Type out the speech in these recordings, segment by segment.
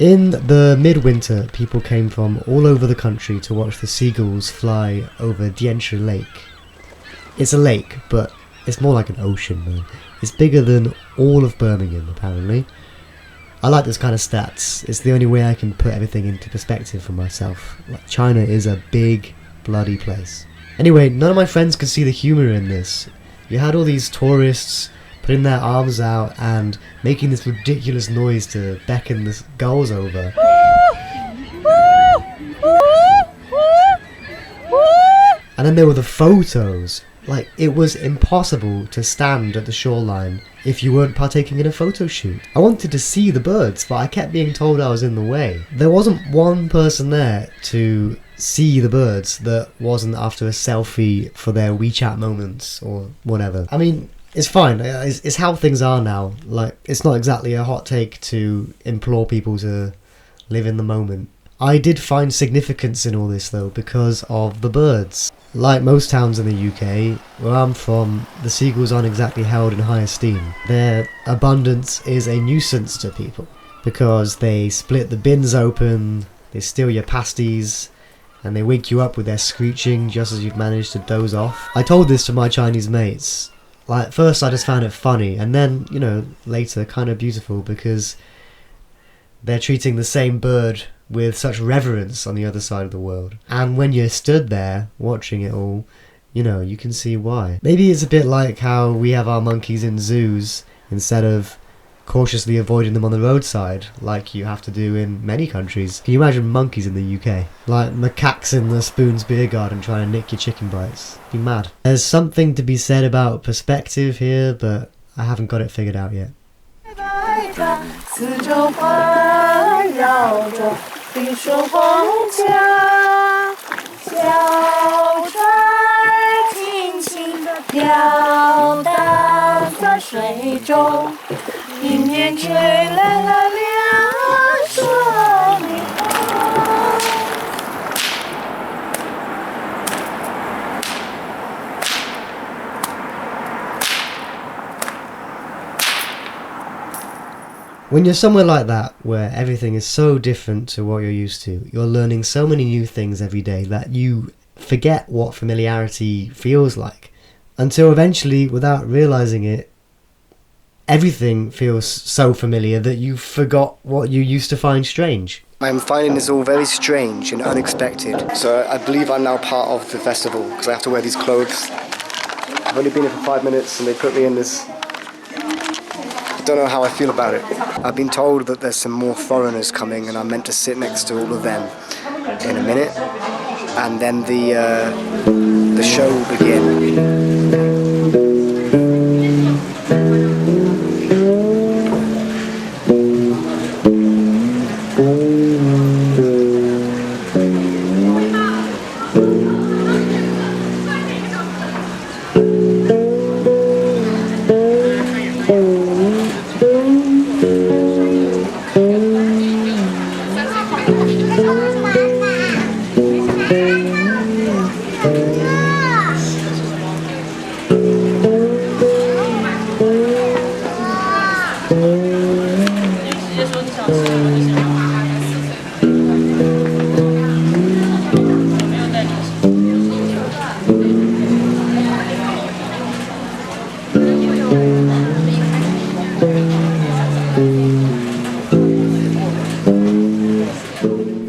In the midwinter, people came from all over the country to watch the seagulls fly over Dianshi Lake. It's a lake, but it's more like an ocean, man. It's bigger than all of Birmingham, apparently. I like this kind of stats. It's the only way I can put everything into perspective for myself. Like, China is a big, bloody place. Anyway, none of my friends could see the humour in this. You had all these tourists putting their arms out and making this ridiculous noise to beckon the gulls over. And then there were the photos. Like, it was impossible to stand at the shoreline if you weren't partaking in a photo shoot. I wanted to see the birds, but I kept being told I was in the way. There wasn't one person there to see the birds that wasn't after a selfie for their WeChat moments or whatever. I mean, it's fine. It's how things are now. Like, it's not exactly a hot take to implore people to live in the moment. I did find significance in all this though because of the birds. Like most towns in the UK, where I'm from, the seagulls aren't exactly held in high esteem. Their abundance is a nuisance to people because they split the bins open, they steal your pasties, and they wake you up with their screeching just as you've managed to doze off. I told this to my Chinese mates. Like, at first I just found it funny, and then, you know, later kind of beautiful because they're treating the same bird with such reverence on the other side of the world. And when you're stood there watching it all, you know, you can see why. Maybe it's a bit like how we have our monkeys in zoos instead of cautiously avoiding them on the roadside like you have to do in many countries. Can you imagine monkeys in the UK? Like macaques in the Spoon's beer garden trying to nick your chicken bites. Be mad. There's something to be said about perspective here, but I haven't got it figured out yet. 四周环绕着碧水皇家，小船轻轻地飘荡在水中，迎面吹来了凉爽的风。When you're somewhere like that, where everything is so different to what you're used to, you're learning so many new things every day that you forget what familiarity feels like. Until eventually, without realising it, everything feels so familiar that you forgot what you used to find strange. I'm finding this all very strange and unexpected. So I believe I'm now part of the festival because I have to wear these clothes. I've only been here for 5 minutes and they put me in this. I don't know how I feel about it. I've been told that there's some more foreigners coming and I'm meant to sit next to all of them in a minute, and then the show will begin.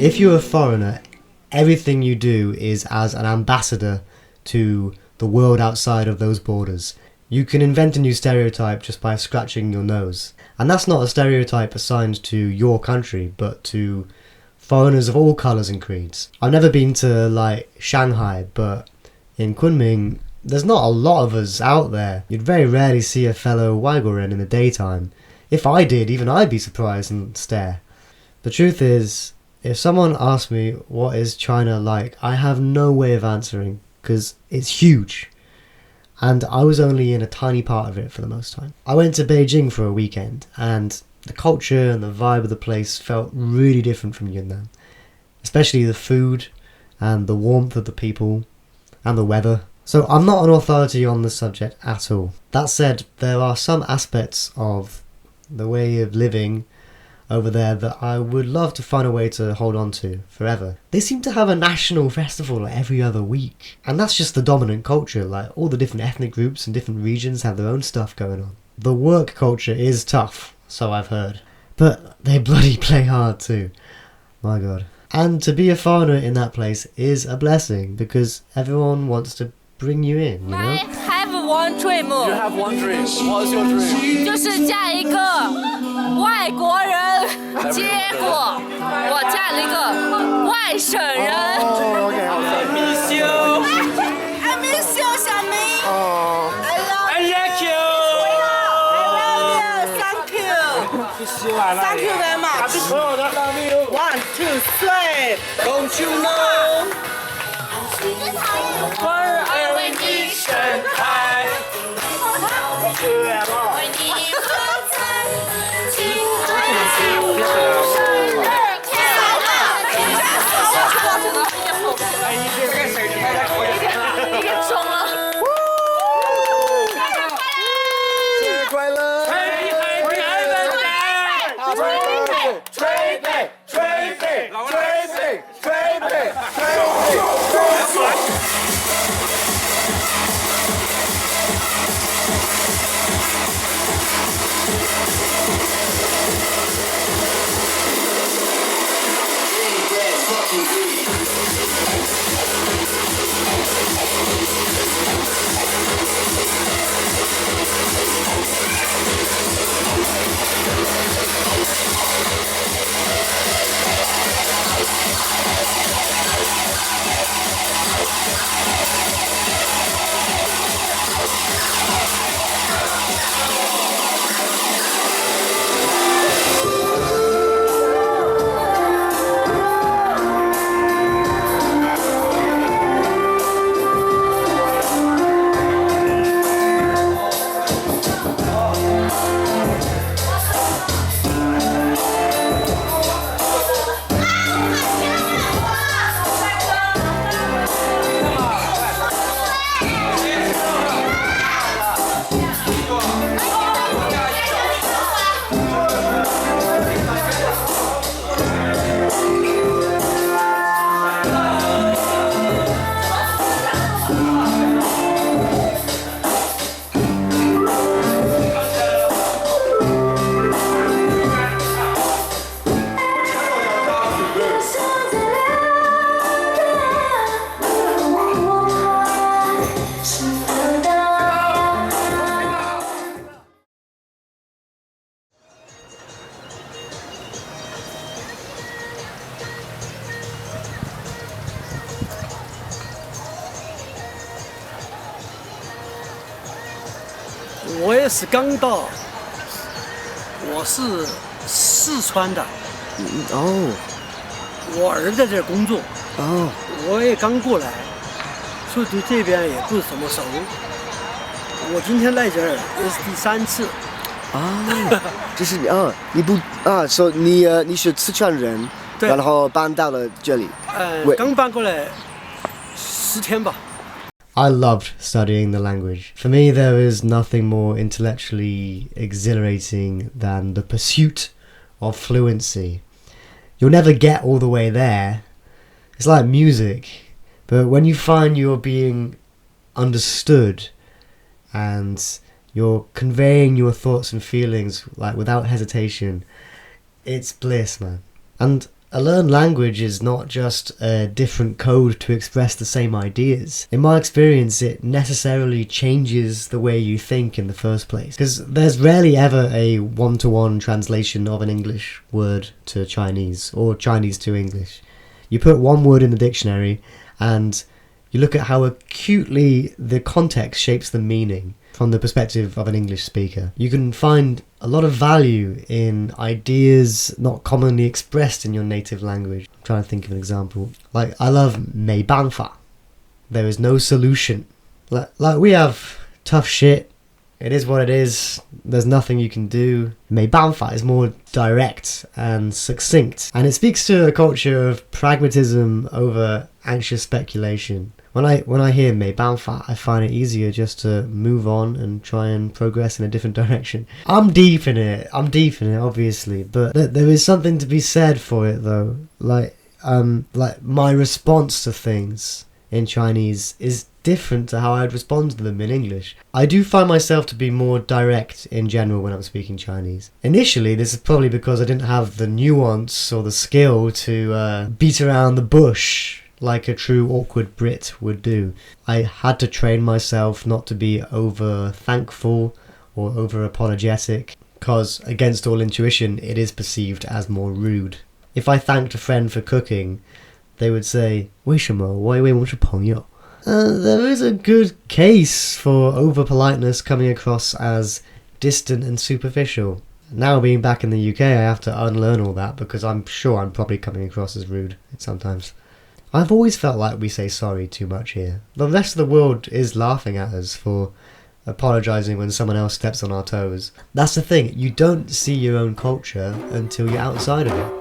If you're a foreigner, everything you do is as an ambassador to the world outside of those borders. You can invent a new stereotype just by scratching your nose. And that's not a stereotype assigned to your country, but to foreigners of all colours and creeds. I've never been to, like, Shanghai, but in Kunming, there's not a lot of us out there. You'd very rarely see a fellow Uiguran in the daytime. If I did, even I'd be surprised and stare. The truth is, if someone asked me what is China like, I have no way of answering, because it's huge. And I was only in a tiny part of it for the most time. I went to Beijing for a weekend, and the culture and the vibe of the place felt really different from Yunnan. Especially the food, and the warmth of the people, and the weather. So I'm not an authority on the subject at all. That said, there are some aspects of the way of living over there that I would love to find a way to hold on to forever. They seem to have a national festival like every other week, and that's just the dominant culture. Like, all the different ethnic groups and different regions have their own stuff going on. The work culture is tough, so I've heard, but they bloody play hard too. My god. And to be a foreigner in that place is a blessing, because everyone wants to bring you in, you know? I have one dream. You have one dream. What is your dream? 就是嫁一个外国人，结果我嫁了一个外省人。Oh, okay, I miss you. I miss you, 小明。Oh. I love I like you. you. Thank you. Thank you very much. 所有的 love you. 1, 2, 3. Don't you know? 花儿爱为你盛开。为你喝彩，庆祝你生日快乐！一个中了。生日快乐！ Happy birthday! Tracy! Tracy! Tracy! Tracy! "我也是刚到，我是四川的，哦我儿子在这儿工作，哦，我也刚过来，所以对这边也不是怎么熟。我今天来这儿也是第3次。啊，就是你不说你是四川人，对然后搬到了这里。喂刚搬过来10天吧。I loved studying the language. For me, there is nothing more intellectually exhilarating than the pursuit of fluency. You'll never get all the way there. It's like music, but when you find you're being understood and you're conveying your thoughts and feelings like without hesitation, it's bliss, man. And a learned language is not just a different code to express the same ideas. In my experience, it necessarily changes the way you think in the first place. Because there's rarely ever a one-to-one translation of an English word to Chinese, or Chinese to English. You put one word in the dictionary and you look at how acutely the context shapes the meaning from the perspective of an English speaker. You can find a lot of value in ideas not commonly expressed in your native language. I'm trying to think of an example. Like, I love 没办法. There is no solution. Like we have tough shit. It is what it is. There's nothing you can do. 没办法 is more direct and succinct. And it speaks to a culture of pragmatism over anxious speculation. When I hear 没办法, I find it easier just to move on and try and progress in a different direction. I'm deep in it, obviously, but there is something to be said for it though. Like my response to things in Chinese is different to how I'd respond to them in English. I do find myself to be more direct in general when I'm speaking Chinese. Initially, this is probably because I didn't have the nuance or the skill to beat around the bush like a true awkward Brit would do. I had to train myself not to be over thankful or over apologetic, because against all intuition, it is perceived as more rude. If I thanked a friend for cooking, they would say, 为什么我以为我们是朋友? There is a good case for over-politeness coming across as distant and superficial. Now being back in the UK, I have to unlearn all that because I'm sure I'm probably coming across as rude sometimes. I've always felt like we say sorry too much here. The rest of the world is laughing at us for apologising when someone else steps on our toes. That's the thing, you don't see your own culture until you're outside of it.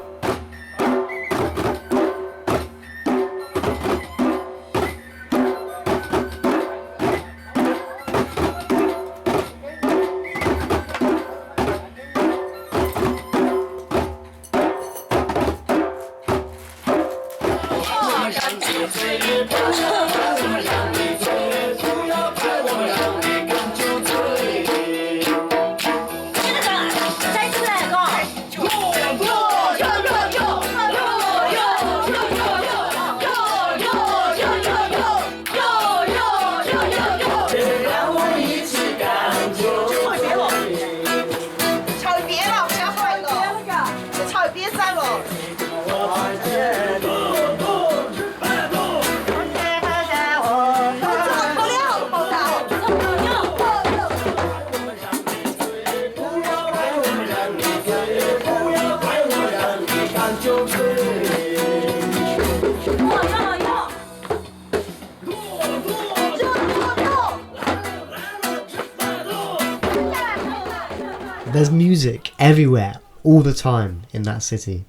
There's music everywhere, all the time in that city.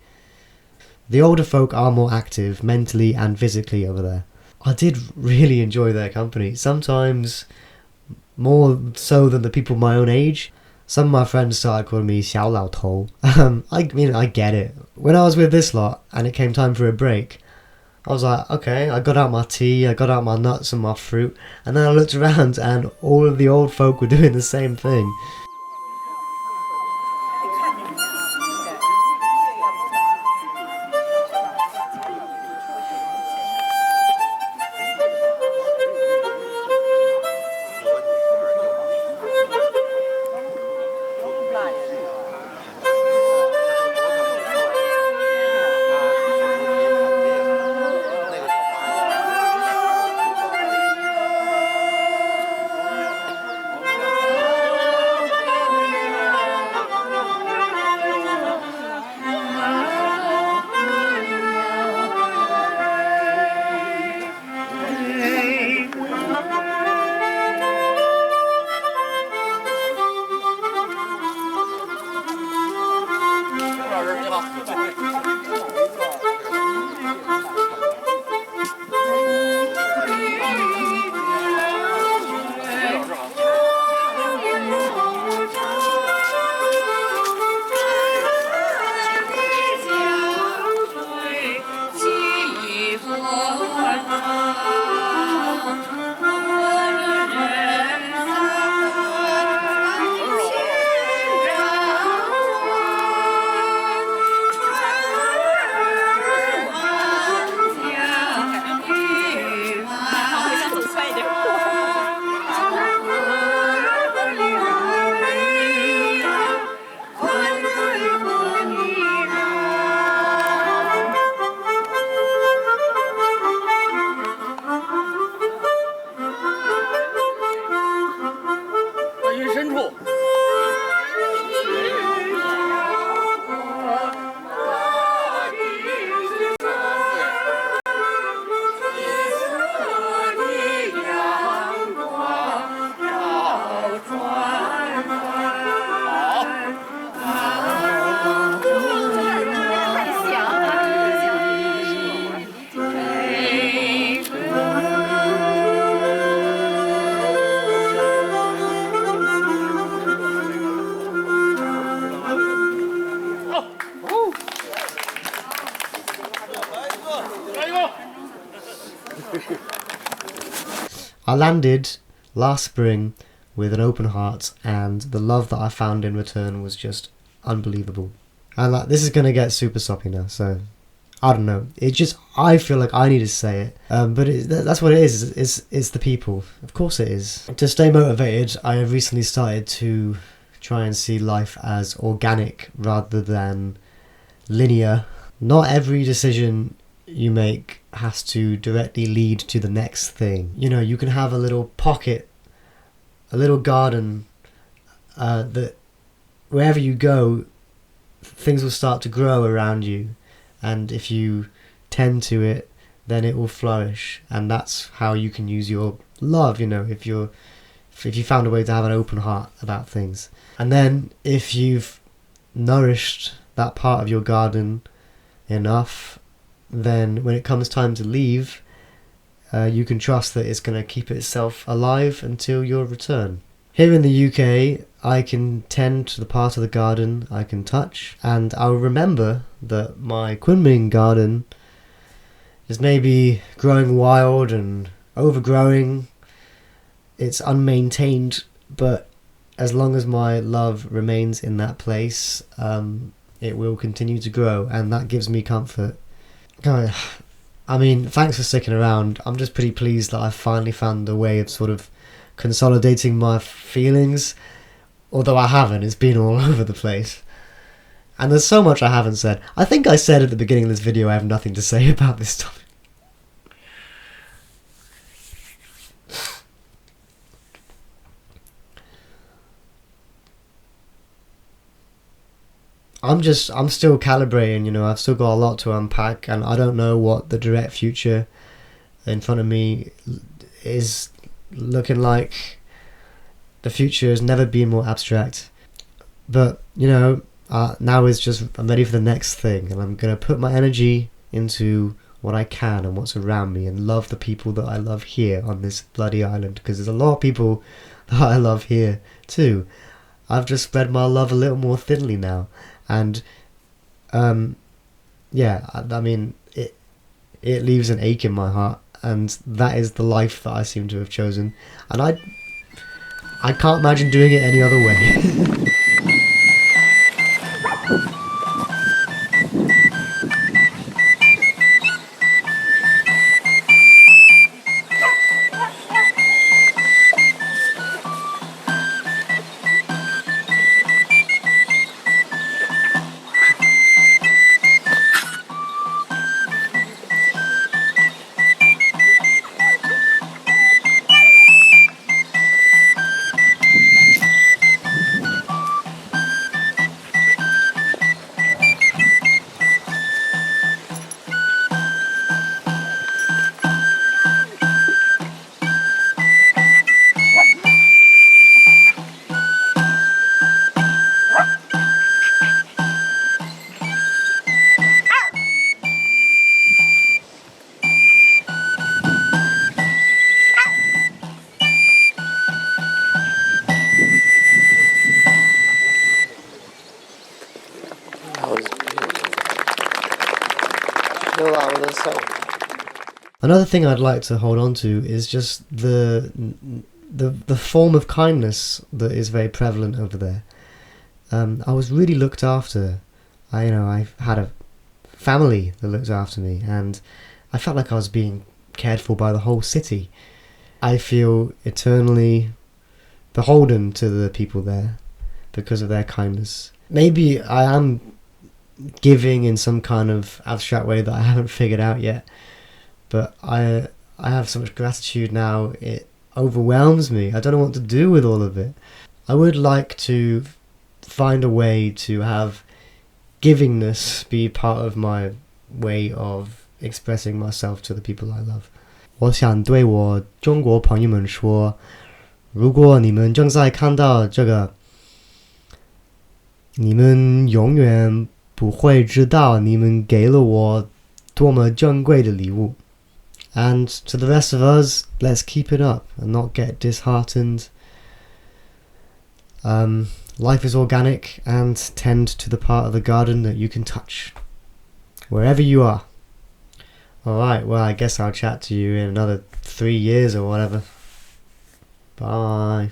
The older folk are more active mentally and physically over there. I did really enjoy their company, sometimes more so than the people my own age. Some of my friends started calling me 小老头. I get it. When I was with this lot and it came time for a break, I was like, okay, I got out my tea, I got out my nuts and my fruit, and then I looked around and all of the old folk were doing the same thing. I landed last spring with an open heart, and the love that I found in return was just unbelievable. And like, this is gonna get super soppy now, so I don't know. It just, I feel like I need to say it, but that's what it is. It's the people. Of course it is. To stay motivated, I have recently started to try and see life as organic rather than linear. Not every decision you make has to directly lead to the next thing. You know, you can have a little pocket, a little garden, that wherever you go, things will start to grow around you, and if you tend to it, then it will flourish. And that's how you can use your love, you know, if you found a way to have an open heart about things. And then if you've nourished that part of your garden enough, then when it comes time to leave, you can trust that it's going to keep itself alive until your return. Here in the UK, I can tend to the part of the garden I can touch, and I'll remember that my Kunming garden is maybe growing wild and overgrowing. It's unmaintained, but as long as my love remains in that place, it will continue to grow, and that gives me comfort. I mean, thanks for sticking around. I'm just pretty pleased that I finally found a way of sort of consolidating my feelings, although I haven't. It's been all over the place, and there's so much I haven't said. I think I said at the beginning of this video I have nothing to say about this topic. I'm still calibrating, you know. I've still got a lot to unpack, and I don't know what the direct future in front of me is looking like. The future has never been more abstract, but you know, now is just, I'm ready for the next thing, and I'm gonna put my energy into what I can and what's around me, and love the people that I love here on this bloody island, because there's a lot of people that I love here too. I've just spread my love a little more thinly now, and yeah, I mean, it leaves an ache in my heart, and that is the life that I seem to have chosen, and I can't imagine doing it any other way. Another thing I'd like to hold on to is just the form of kindness that is very prevalent over there. I was really looked after. I had a family that looked after me, and I felt like I was being cared for by the whole city. I feel eternally beholden to the people there because of their kindness. Maybe I am giving in some kind of abstract way that I haven't figured out yet, but I have so much gratitude now, it overwhelms me. I don't know what to do with all of it. I would like to find a way to have givingness be part of my way of expressing myself to the people I love. 我想对我中国朋友们说，如果你们正在看到这个，你们永远不会知道你们给了我多么珍贵的礼物。And to the rest of us, let's keep it up and not get disheartened. Life is organic, and tend to the part of the garden that you can touch, wherever you are. Alright, well, I guess I'll chat to you in another 3 years or whatever. Bye.